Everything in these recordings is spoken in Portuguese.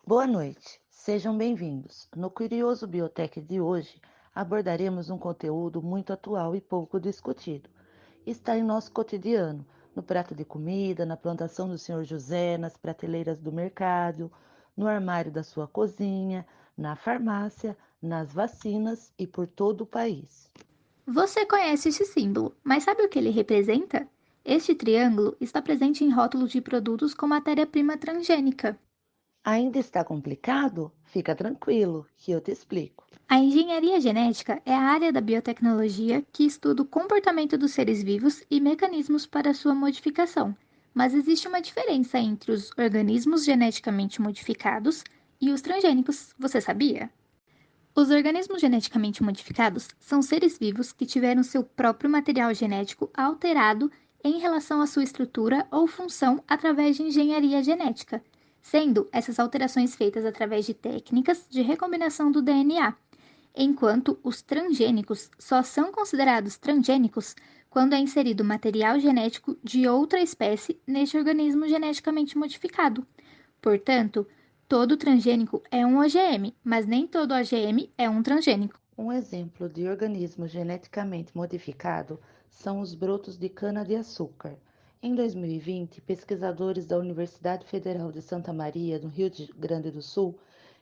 Boa noite, sejam bem-vindos. No Curioso Biotech de hoje, abordaremos um conteúdo muito atual e pouco discutido. Está em nosso cotidiano, no prato de comida, na plantação do Senhor José, nas prateleiras do mercado, no armário da sua cozinha, na farmácia, nas vacinas e por todo o país. Você conhece esse símbolo, mas sabe o que ele representa? Este triângulo está presente em rótulos de produtos com matéria-prima transgênica. Ainda está complicado? Fica tranquilo, que eu te explico. A engenharia genética é a área da biotecnologia que estuda o comportamento dos seres vivos e mecanismos para sua modificação. Mas existe uma diferença entre os organismos geneticamente modificados e os transgênicos, você sabia? Os organismos geneticamente modificados são seres vivos que tiveram seu próprio material genético alterado em relação à sua estrutura ou função através de engenharia genética, sendo essas alterações feitas através de técnicas de recombinação do DNA, enquanto os transgênicos só são considerados transgênicos quando é inserido material genético de outra espécie neste organismo geneticamente modificado. Portanto, todo transgênico é um OGM, mas nem todo OGM é um transgênico. Um exemplo de organismo geneticamente modificado são os brotos de cana-de-açúcar. Em 2020, pesquisadores da Universidade Federal de Santa Maria, no Rio Grande do Sul,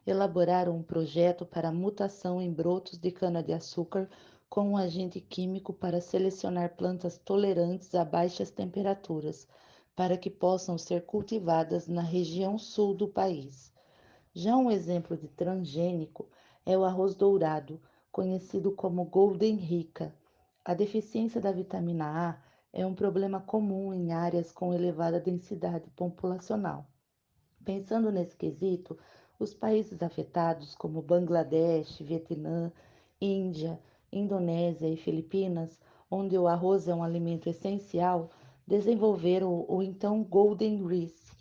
elaboraram um projeto para mutação em brotos de cana-de-açúcar com um agente químico para selecionar plantas tolerantes a baixas temperaturas, para que possam ser cultivadas na região sul do país. Já um exemplo de transgênico é o arroz dourado, conhecido como Golden Rica. A deficiência da vitamina A é um problema comum em áreas com elevada densidade populacional. Pensando nesse quesito, os países afetados, como Bangladesh, Vietnã, Índia, Indonésia e Filipinas, onde o arroz é um alimento essencial, desenvolveram o então Golden Rice,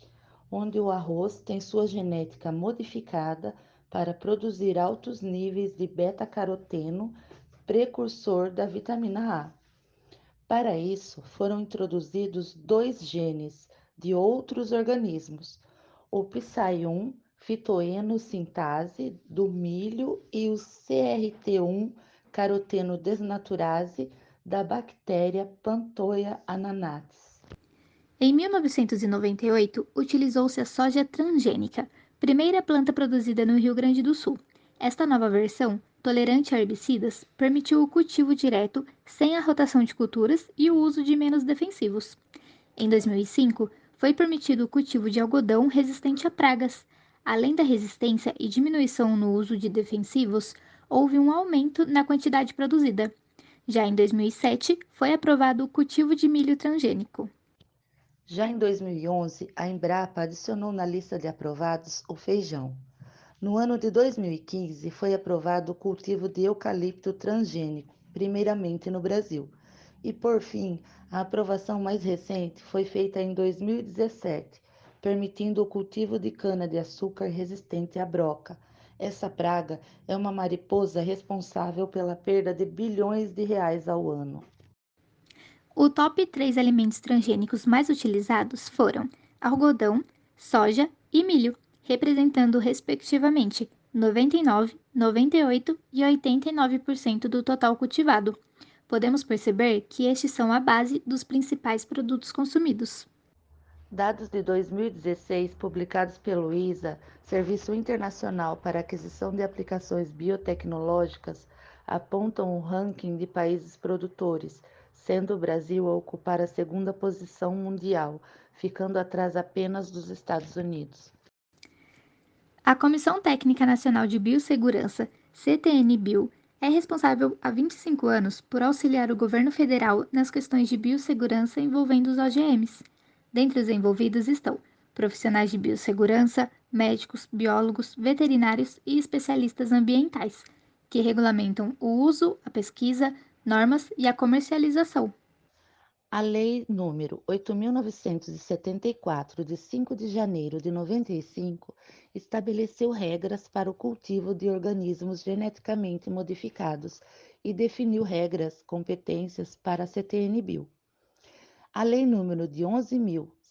onde o arroz tem sua genética modificada para produzir altos níveis de beta-caroteno, precursor da vitamina A. Para isso, foram introduzidos dois genes de outros organismos, o Psy1 fitoeno-sintase do milho e o CRT1 caroteno desnaturase da bactéria Pantoia ananatis. Em 1998, utilizou-se a soja transgênica, primeira planta produzida no Rio Grande do Sul. Esta nova versão, tolerante a herbicidas, permitiu o cultivo direto, sem a rotação de culturas e o uso de menos defensivos. Em 2005, foi permitido o cultivo de algodão resistente a pragas. Além da resistência e diminuição no uso de defensivos, houve um aumento na quantidade produzida. Já em 2007, foi aprovado o cultivo de milho transgênico. Já em 2011, a Embrapa adicionou na lista de aprovados o feijão. No ano de 2015, foi aprovado o cultivo de eucalipto transgênico, primeiramente no Brasil. E, por fim, a aprovação mais recente foi feita em 2017, permitindo o cultivo de cana-de-açúcar resistente à broca. Essa praga é uma mariposa responsável pela perda de bilhões de reais ao ano. O top 3 alimentos transgênicos mais utilizados foram algodão, soja e milho, representando respectivamente 99, 98 e 89% do total cultivado. Podemos perceber que estes são a base dos principais produtos consumidos. Dados de 2016 publicados pelo ISA, Serviço Internacional para Aquisição de Aplicações Biotecnológicas, apontam o ranking de países produtores, sendo o Brasil a ocupar a segunda posição mundial, ficando atrás apenas dos Estados Unidos. A Comissão Técnica Nacional de Biossegurança, CTN-Bio, é responsável há 25 anos por auxiliar o governo federal nas questões de biossegurança envolvendo os OGMs. Dentre os envolvidos estão profissionais de biossegurança, médicos, biólogos, veterinários e especialistas ambientais, que regulamentam o uso, a pesquisa, normas e a comercialização. A Lei número 8.974, de 5 de janeiro de 95, estabeleceu regras para o cultivo de organismos geneticamente modificados e definiu regras, competências para a CTN-Bio. A Lei número de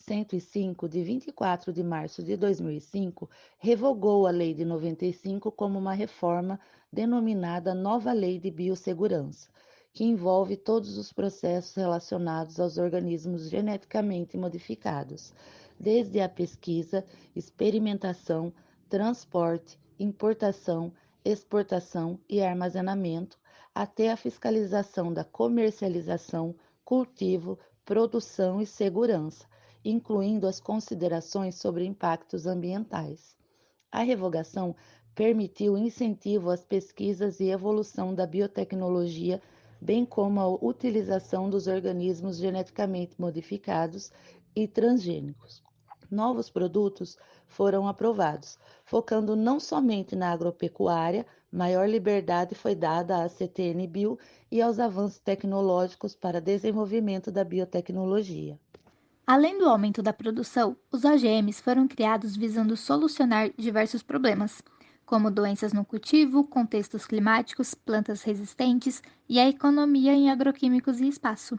105, de 24 de março de 2005, revogou a Lei de 95 como uma reforma denominada Nova Lei de Biossegurança, que envolve todos os processos relacionados aos organismos geneticamente modificados, desde a pesquisa, experimentação, transporte, importação, exportação e armazenamento, até a fiscalização da comercialização, cultivo, produção e segurança, incluindo as considerações sobre impactos ambientais. A revogação permitiu incentivo às pesquisas e evolução da biotecnologia, bem como a utilização dos organismos geneticamente modificados e transgênicos. Novos produtos foram aprovados, focando não somente na agropecuária, maior liberdade foi dada à CTN-Bio e aos avanços tecnológicos para desenvolvimento da biotecnologia. Além do aumento da produção, os OGMs foram criados visando solucionar diversos problemas, como doenças no cultivo, contextos climáticos, plantas resistentes e a economia em agroquímicos e espaço.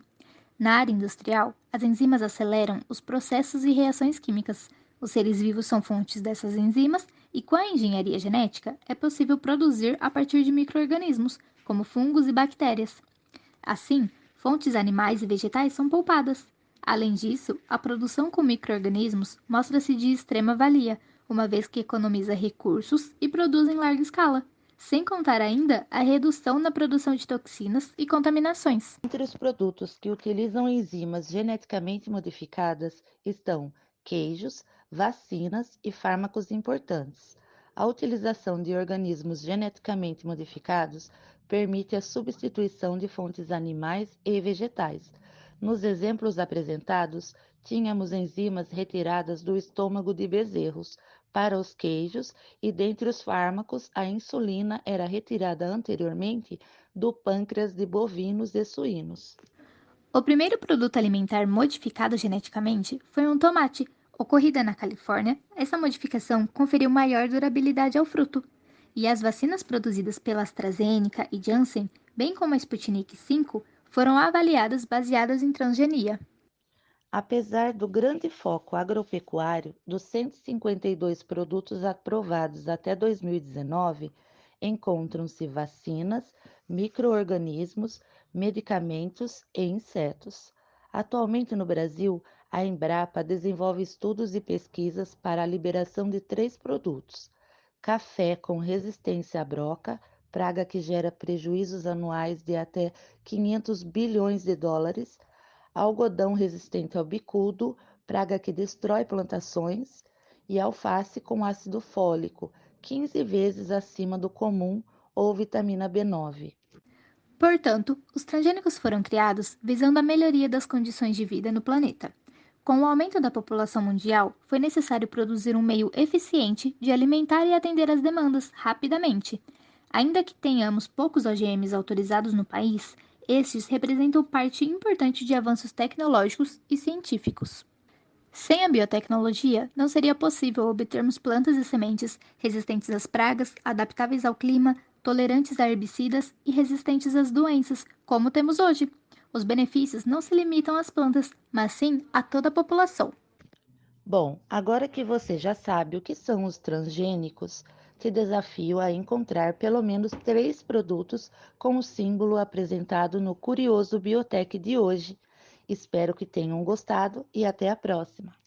Na área industrial, as enzimas aceleram os processos e reações químicas. Os seres vivos são fontes dessas enzimas e, com a engenharia genética, é possível produzir a partir de micro-organismos, como fungos e bactérias. Assim, fontes animais e vegetais são poupadas. Além disso, a produção com micro-organismos mostra-se de extrema valia, uma vez que economiza recursos e produz em larga escala, sem contar ainda a redução na produção de toxinas e contaminações. Entre os produtos que utilizam enzimas geneticamente modificadas estão queijos, vacinas e fármacos importantes. A utilização de organismos geneticamente modificados permite a substituição de fontes animais e vegetais. Nos exemplos apresentados, tínhamos enzimas retiradas do estômago de bezerros para os queijos e, dentre os fármacos, a insulina era retirada anteriormente do pâncreas de bovinos e suínos. O primeiro produto alimentar modificado geneticamente foi um tomate. Ocorrida na Califórnia, essa modificação conferiu maior durabilidade ao fruto. E as vacinas produzidas pela AstraZeneca e Janssen, bem como a Sputnik V, foram avaliadas baseadas em transgenia. Apesar do grande foco agropecuário, dos 152 produtos aprovados até 2019, encontram-se vacinas, micro-organismos, medicamentos e insetos. Atualmente no Brasil, a Embrapa desenvolve estudos e pesquisas para a liberação de três produtos: café com resistência à broca, praga que gera prejuízos anuais de até 500 bilhões de dólares, algodão resistente ao bicudo, praga que destrói plantações, e alface com ácido fólico, 15 vezes acima do comum, ou vitamina B9. Portanto, os transgênicos foram criados visando a melhoria das condições de vida no planeta. Com o aumento da população mundial, foi necessário produzir um meio eficiente de alimentar e atender às demandas rapidamente. Ainda que tenhamos poucos OGMs autorizados no país, estes representam parte importante de avanços tecnológicos e científicos. Sem a biotecnologia, não seria possível obtermos plantas e sementes resistentes às pragas, adaptáveis ao clima, tolerantes a herbicidas e resistentes às doenças, como temos hoje. Os benefícios não se limitam às plantas, mas sim a toda a população. Bom, agora que você já sabe o que são os transgênicos, te desafio a encontrar pelo menos três produtos com o símbolo apresentado no Curioso Biotech de hoje. Espero que tenham gostado e até a próxima!